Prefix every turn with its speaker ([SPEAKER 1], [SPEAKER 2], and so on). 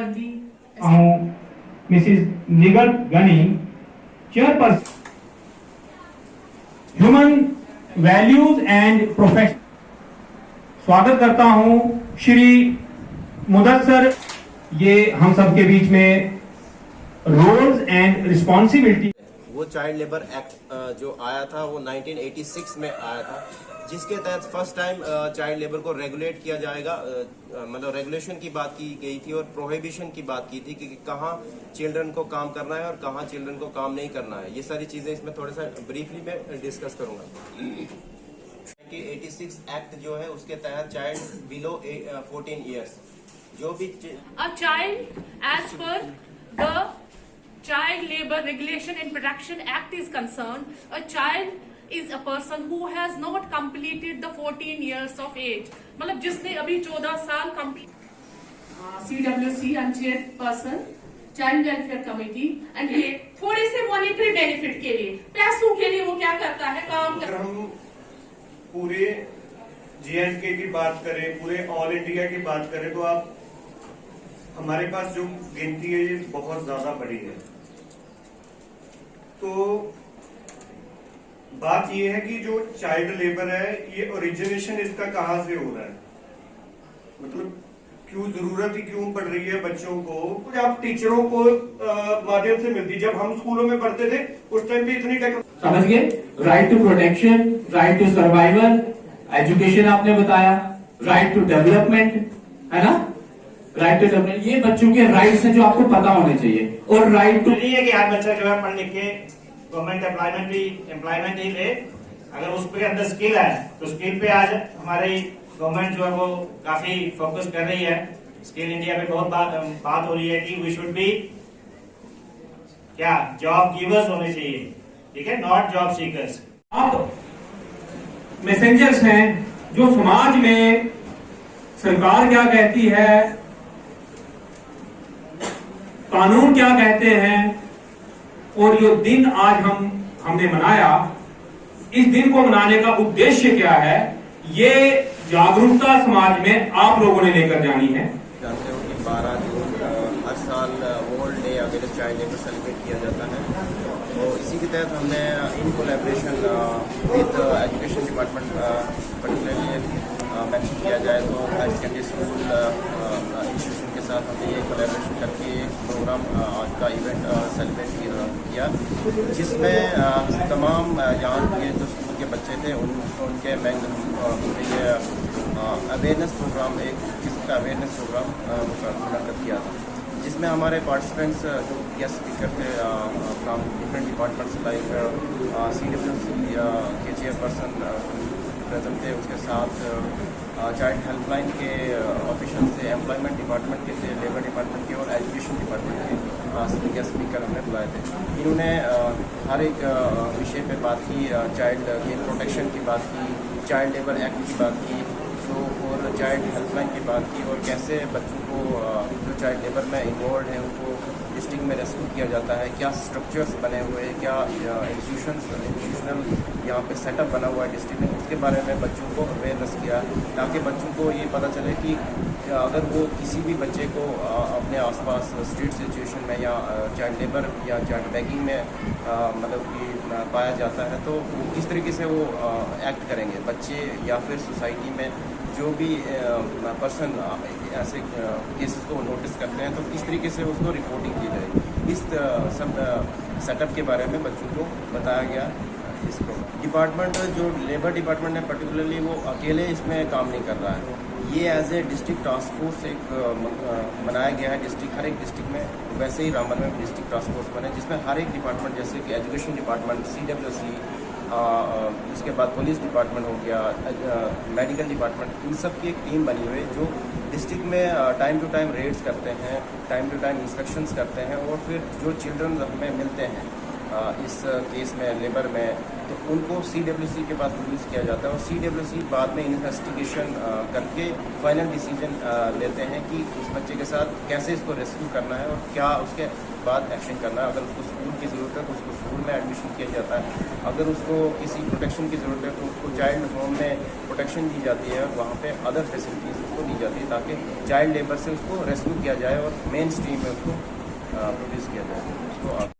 [SPEAKER 1] वर्दी
[SPEAKER 2] मिसिज निगल गनी, chairperson human values and profession. स्वागत करता हूं श्री मुदस्सर। ये हम सबके बीच में रोल्स एंड रिस्पॉन्सिबिलिटी।
[SPEAKER 3] वो चाइल्ड लेबर एक्ट जो आया था वो 1986 में आया था, जिसके तहत फर्स्ट टाइम चाइल्ड लेबर को रेगुलेट किया जाएगा। मतलब रेगुलेशन की बात की गई थी और प्रोहिबिशन की बात की थी कि कहाँ चिल्ड्रन को काम करना है और कहाँ चिल्ड्रन को काम नहीं करना है। ये सारी चीजें इसमें थोड़ा सा ब्रीफली मैं डिस्कस करूंगा। 1986 एक्ट जो है उसके तहत चाइल्ड बिलो 14 ईयर्स जो भी
[SPEAKER 1] A child, as per the Child Labor Regulation and Protection Act is concerned, a child is a person who has not completed the 14 years of age. मतलब जिसने अभी 14 साल complete. CWC and chairperson child welfare committee, and ये थोड़े से monetary benefit के लिए, पैसों के लिए वो क्या करता है, काम
[SPEAKER 4] अगर हम पूरे J&K की बात करें, पूरे ऑल इंडिया की बात करें, तो आप हमारे पास जो गिनती है ये बहुत ज्यादा बड़ी है। तो बात ये है कि जो चाइल्ड लेबर है ये ओरिजिनेशन इसका कहाँ से हो रहा है, मतलब क्यों जरूरत ही क्यों पड़ रही है बच्चों को। कुछ आप टीचरों को माध्यम से मिलती, जब हम स्कूलों में पढ़ते थे उस टाइम पे इतनी
[SPEAKER 2] समझ गए। Right to protection, right to survival, education आपने बताया, राइट टू डेवलपमेंट, है ना, राइट टू डेवलपमेंट। ये बच्चों के राइट्स हैं जो आपको पता होने चाहिए। और राइट टू
[SPEAKER 5] नहीं है कि हर बच्चा जो है पढ़ लिख के गवर्नमेंट एम्प्लॉयमेंट ही ले, अगर उसके अंदर स्किल है तो स्किल पे आज हमारी गवर्नमेंट जो है वो काफी फोकस कर रही है। स्किल इंडिया पे बहुत बात हो रही है कि वी शुड बी क्या जॉब गिवर्स होने चाहिए, ठीक है, नॉट जॉब सीकर्स।
[SPEAKER 2] आप मैसेंजर्स हैं जो समाज में सरकार क्या कहती है, कानून क्या कहते हैं, और ये दिन आज हमने मनाया, इस दिन को मनाने का उद्देश्य क्या है, ये जागरूकता समाज में आप लोगों ने लेकर जानी है।
[SPEAKER 3] जानते हो कि 12 जून हर साल world day against child labour celebrate किया जाता है। तो इसी के तहत हमने in collaboration with education department particularly mention किया जाए तो हायर सेकेंडरी स्कूल इंस्टीट्यूशन के साथ हमने ये कोलैबोरेशन करके एक प्रोग्राम आज का इवेंट सेलिब्रेट किया, जिसमें तमाम यहाँ के जो स्कूल के बच्चे थे उनके ये अवेयरनेस प्रोग्राम, एक किस्म का अवेयरनेस प्रोग्राम मुनक़्क़द किया था, जिसमें हमारे पार्टिसिपेंट्स जो गेस्ट स्पीकर थे from different departments like CWC के चेयरपर्सन प्रेजेंट थे, उसके साथ चाइल्ड हेल्पलाइन के ऑफिशियल थे, एम्प्लॉयमेंट डिपार्टमेंट के थे, लेबर डिपार्टमेंट के और एजुकेशन डिपार्टमेंट के गेस्ट स्पीकर हमने बुलाए थे। इन्होंने हर एक विषय पे बात की, चाइल्ड के प्रोटेक्शन की बात की, चाइल्ड लेबर एक्ट की बात की, जो और चाइल्ड हेल्पलाइन की बात की, और कैसे बच्चों को जो चाइल्ड लेबर में इन्वॉल्व हैं उनको डिस्ट्रिक्ट में रेस्क्यू किया जाता है, क्या स्ट्रक्चर्स बने हुए हैं, क्या इंस्टीट्यूशनल यहाँ पे सेटअप बना हुआ है डिस्ट्रिक्ट में, उसके बारे में बच्चों को अवेयरनेस किया, ताकि बच्चों को ये पता चले कि अगर वो किसी भी बच्चे को अपने आसपास स्ट्रीट सिचुएशन में या चाइल्ड लेबर या चाइल्ड बैगिंग में मतलब कि पाया जाता है तो किस तरीके से वो एक्ट करेंगे बच्चे, या फिर सोसाइटी में जो भी पर्सन ऐसे केसेस को नोटिस करते हैं तो किस तरीके से उसको रिपोर्टिंग की जाए। इस सब सेटअप के बारे में बच्चों को बताया गया। इस डिपार्टमेंट जो लेबर डिपार्टमेंट है पर्टिकुलरली वो अकेले इसमें काम नहीं कर रहा है, ये as a district task force एक बनाया गया है डिस्ट्रिक्ट, हर एक डिस्ट्रिक्ट में। वैसे ही रामबन में डिस्ट्रिक्ट टास्क फोर्स बने जिसमें हर एक डिपार्टमेंट जैसे कि एजुकेशन डिपार्टमेंट, CWC, उसके बाद पुलिस डिपार्टमेंट हो गया, मेडिकल डिपार्टमेंट, इन सब की एक टीम बनी हुई है जो डिस्ट्रिक्ट में टाइम टू टाइम रेड्स करते हैं, टाइम टू टाइम इंस्पेक्शंस करते हैं, और फिर जो चिल्ड्रन हमें मिलते हैं इस केस में लेबर में तो उनको CWC के पास प्रोड्यूस किया जाता है, और CWC बाद में इन्वेस्टिगेशन करके फाइनल डिसीजन लेते हैं कि उस बच्चे के साथ कैसे इसको रेस्क्यू करना है और क्या उसके बाद एक्शन करना है। अगर उसको स्कूल की ज़रूरत है तो उसको स्कूल में एडमिशन किया जाता है। अगर उसको किसी प्रोटेक्शन की ज़रूरत है तो उसको चाइल्ड होम में प्रोटेक्शन दी जाती है और वहाँ पे अदर फैसिलिटीज़ उसको दी जाती है ताकि चाइल्ड लेबर से उसको रेस्क्यू किया जाए और मेन स्ट्रीम में उसको प्रोड्यूस किया जाए उसको